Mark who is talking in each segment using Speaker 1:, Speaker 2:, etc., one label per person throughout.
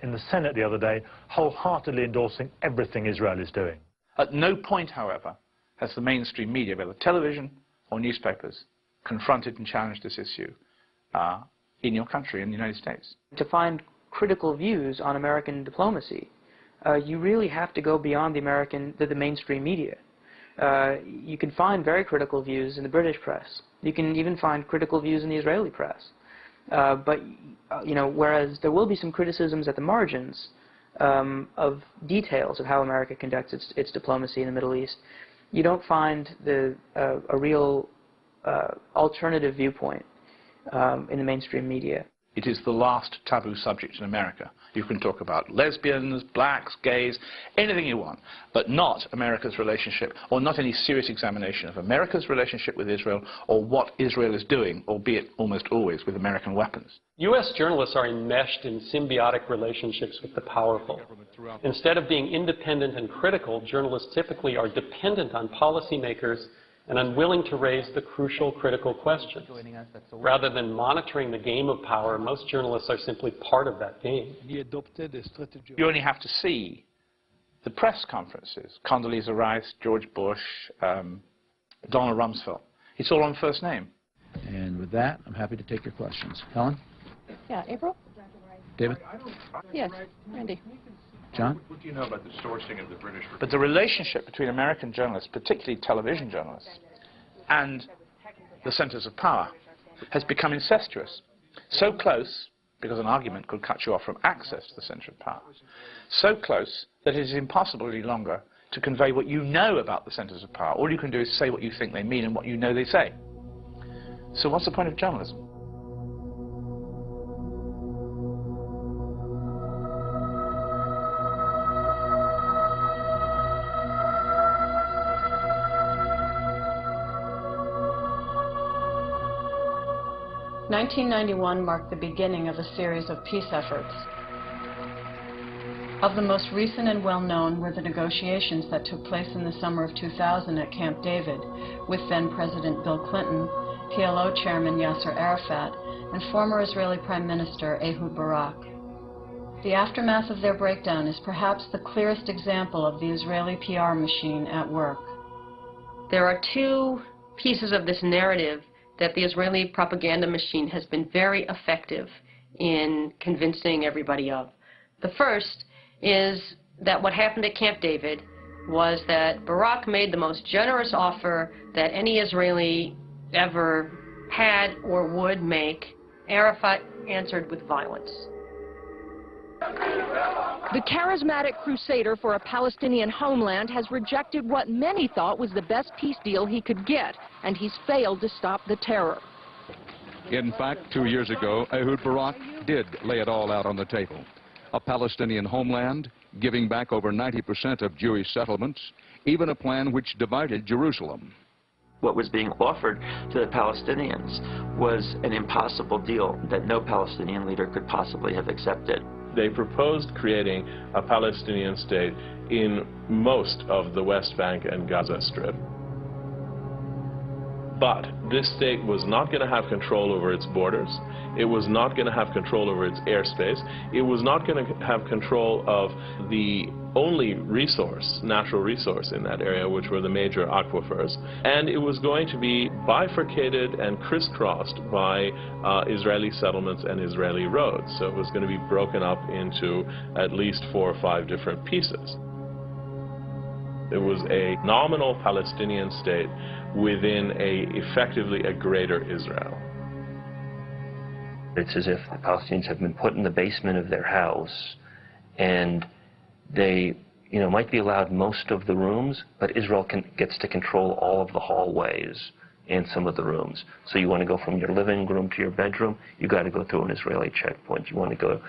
Speaker 1: in the Senate the other day, wholeheartedly endorsing everything Israel is doing.
Speaker 2: At no point, however, has the mainstream media, whether television or newspapers, confronted and challenged this issue in your country, in the United States.
Speaker 3: To find critical views on American diplomacy, you really have to go beyond the mainstream media. You can find very critical views in the British press. You can even find critical views in the Israeli press. But whereas there will be some criticisms at the margins of details of how America conducts its diplomacy in the Middle East, you don't find a real alternative viewpoint in the mainstream media.
Speaker 2: It is the last taboo subject in America. You can talk about lesbians, blacks, gays, anything you want, but not America's relationship, or not any serious examination of America's relationship with Israel, or what Israel is doing, albeit almost always with American weapons.
Speaker 4: U.S. journalists are enmeshed in symbiotic relationships with the powerful. Instead of being independent and critical, journalists typically are dependent on policymakers and unwilling to raise the crucial critical questions. Rather than monitoring the game of power, most journalists are simply part of that game.
Speaker 2: You only have to see the press conferences, Condoleezza Rice, George Bush, Donald Rumsfeld. It's all on first name.
Speaker 5: And with that, I'm happy to take your questions. Helen?
Speaker 6: Yeah, April?
Speaker 5: David?
Speaker 6: Yes, Randy.
Speaker 5: John?
Speaker 7: What do you know about the sourcing of the British?
Speaker 2: But the relationship between American journalists, particularly television journalists, and the centers of power has become incestuous. So close, because an argument could cut you off from access to the center of power, so close that it is impossible any longer to convey what you know about the centers of power. All you can do is say what you think they mean and what you know they say. So what's the point of journalism?
Speaker 6: (1991) marked the beginning of a series of peace efforts. Of the most recent and well-known were the negotiations that took place in the summer of 2000 at Camp David with then-President Bill Clinton, PLO Chairman Yasser Arafat, and former Israeli Prime Minister Ehud Barak. The aftermath of their breakdown is perhaps the clearest example of the Israeli PR machine at work.
Speaker 8: There are two pieces of this narrative that the Israeli propaganda machine has been very effective in convincing everybody of. The first is that what happened at Camp David was that Barak made the most generous offer that any Israeli ever had or would make. Arafat answered with violence.
Speaker 9: The charismatic crusader for a Palestinian homeland has rejected what many thought was the best peace deal he could get, and he's failed to stop the terror.
Speaker 10: In fact, 2 years ago, Ehud Barak did lay it all out on the table. A Palestinian homeland, giving back over 90% of Jewish settlements, even a plan which divided Jerusalem.
Speaker 11: What was being offered to the Palestinians was an impossible deal that no Palestinian leader could possibly have accepted.
Speaker 12: They proposed creating a Palestinian state in most of the West Bank and Gaza Strip. But this state was not going to have control over its borders. It was not going to have control over its airspace. It was not going to have control of the only resource, natural resource in that area, which were the major aquifers. And it was going to be bifurcated and crisscrossed by Israeli settlements and Israeli roads. So it was going to be broken up into at least 4 or 5 different pieces. It was a nominal Palestinian state within effectively a greater Israel.
Speaker 13: It's as if the Palestinians have been put in the basement of their house, and they, might be allowed most of the rooms, but Israel gets to control all of the hallways and some of the rooms. So you want to go from your living room to your bedroom, you got to go through an Israeli checkpoint. You want to go,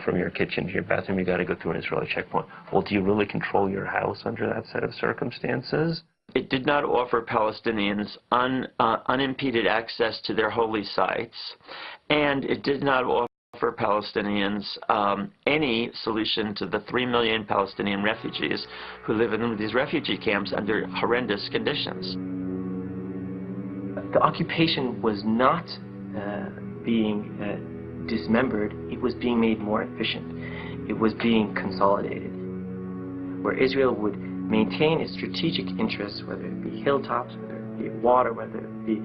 Speaker 13: from your kitchen to your bathroom, you got to go through an Israeli checkpoint. Well, do you really control your house under that set of circumstances?
Speaker 11: It did not offer Palestinians unimpeded access to their holy sites, and it did not offer Palestinians any solution to the 3 million Palestinian refugees who live in these refugee camps under horrendous conditions.
Speaker 3: The occupation was not being dismembered, it was being made more efficient.
Speaker 14: it was being consolidated, where Israel would maintain its strategic interests, whether it be hilltops, whether it be water, whether it be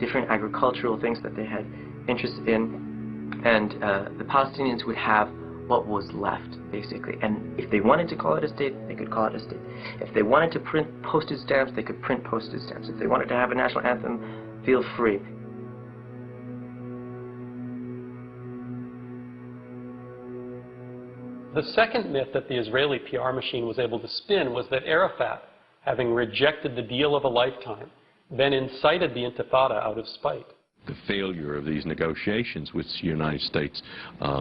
Speaker 14: different agricultural things that they had interest in, and the Palestinians would have what was left, basically. And if they wanted to call it a state, they could call it a state. If they wanted to print postage stamps, they could print postage stamps. If they wanted to have a national anthem, feel free.
Speaker 4: The second myth that the Israeli PR machine was able to spin was that Arafat, having rejected the deal of a lifetime, then incited the Intifada out of spite.
Speaker 15: The failure of these negotiations, which the United States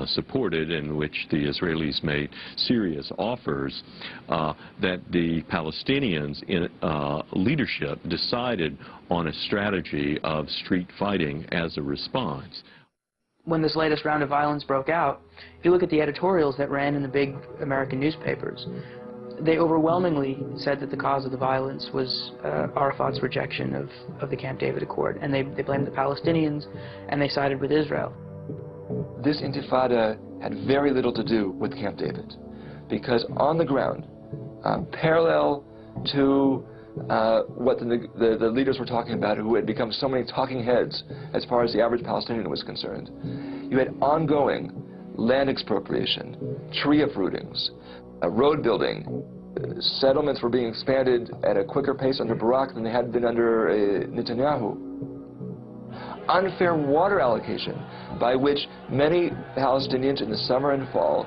Speaker 15: supported, in which the Israelis made serious offers, that the Palestinians in leadership decided on a strategy of street fighting as a response.
Speaker 3: When this latest round of violence broke out, if you look at the editorials that ran in the big American newspapers, they overwhelmingly said that the cause of the violence was Arafat's rejection of the Camp David Accord, and they blamed the Palestinians, and they sided with Israel.
Speaker 16: This intifada had very little to do with Camp David, because on the ground, parallel to what the leaders were talking about, who had become so many talking heads as far as the average Palestinian was concerned, you had ongoing land expropriation, tree uprootings, road building. Settlements were being expanded at a quicker pace under Barak than they had been under Netanyahu. Unfair water allocation, by which many Palestinians in the summer and fall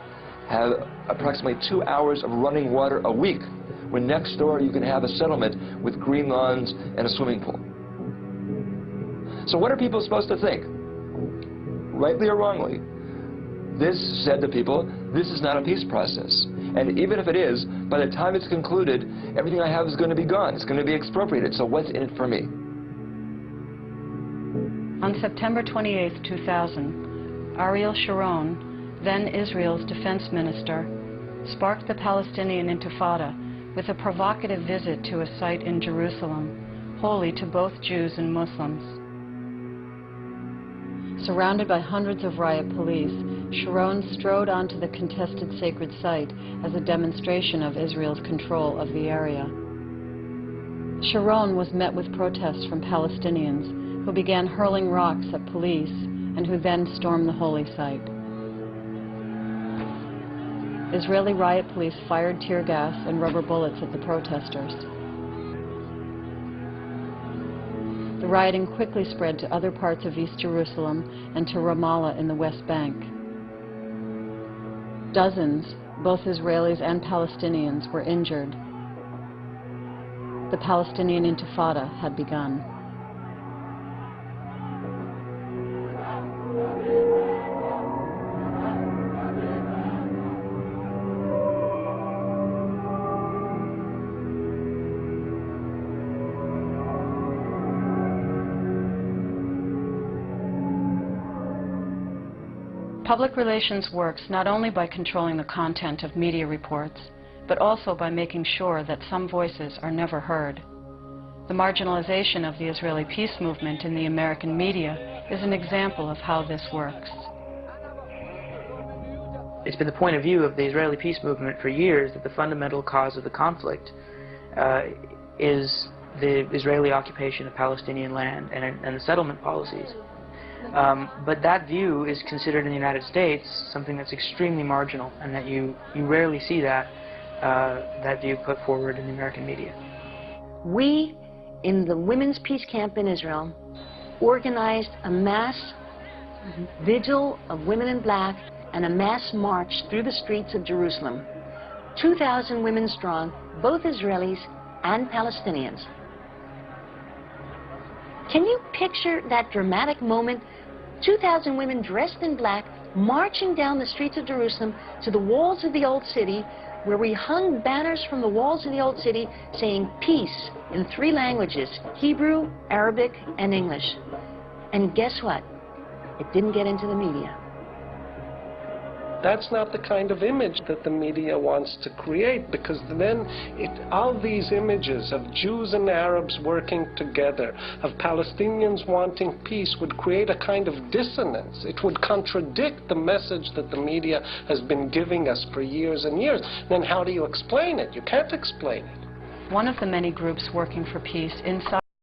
Speaker 16: have approximately 2 hours of running water a week, when next door you can have a settlement with green lawns and a swimming pool. So what are people supposed to think? Rightly or wrongly, this said to people, this is not a peace process. And even if it is, by the time it's concluded, everything I have is going to be gone. It's going to be expropriated. So what's in it for me?
Speaker 6: On September 28, 2000, Ariel Sharon, then Israel's defense minister, sparked the Palestinian Intifada with a provocative visit to a site in Jerusalem, holy to both Jews and Muslims. Surrounded by hundreds of riot police, Sharon strode onto the contested sacred site as a demonstration of Israel's control of the area. Sharon was met with protests from Palestinians, who began hurling rocks at police and who then stormed the holy site. Israeli riot police fired tear gas and rubber bullets at the protesters. The rioting quickly spread to other parts of East Jerusalem and to Ramallah in the West Bank. Dozens, both Israelis and Palestinians, were injured. The Palestinian Intifada had begun. Public relations works not only by controlling the content of media reports, but also by making sure that some voices are never heard. The marginalization of the Israeli peace movement in the American media is an example of how this works.
Speaker 3: It's been the point of view of the Israeli peace movement for years that the fundamental cause of the conflict is the Israeli occupation of Palestinian land and the settlement policies. But that view is considered in the United States something that's extremely marginal, and that you rarely see that view put forward in the American media.
Speaker 17: We, in the Women's Peace Camp in Israel, organized a mass vigil of women in black and a mass march through the streets of Jerusalem. 2,000 women strong, both Israelis and Palestinians. Can you picture that dramatic moment? 2,000 women dressed in black marching down the streets of Jerusalem to the walls of the Old City, where we hung banners from the walls of the Old City saying peace in 3 languages, Hebrew, Arabic, and English. And guess what? It didn't get into the media.
Speaker 18: That's not the kind of image that the media wants to create, because then all these images of Jews and Arabs working together, of Palestinians wanting peace, would create a kind of dissonance. It would contradict the message that the media has been giving us for years and years. Then how do you explain it? You can't explain it.
Speaker 6: One of the many groups working for peace inside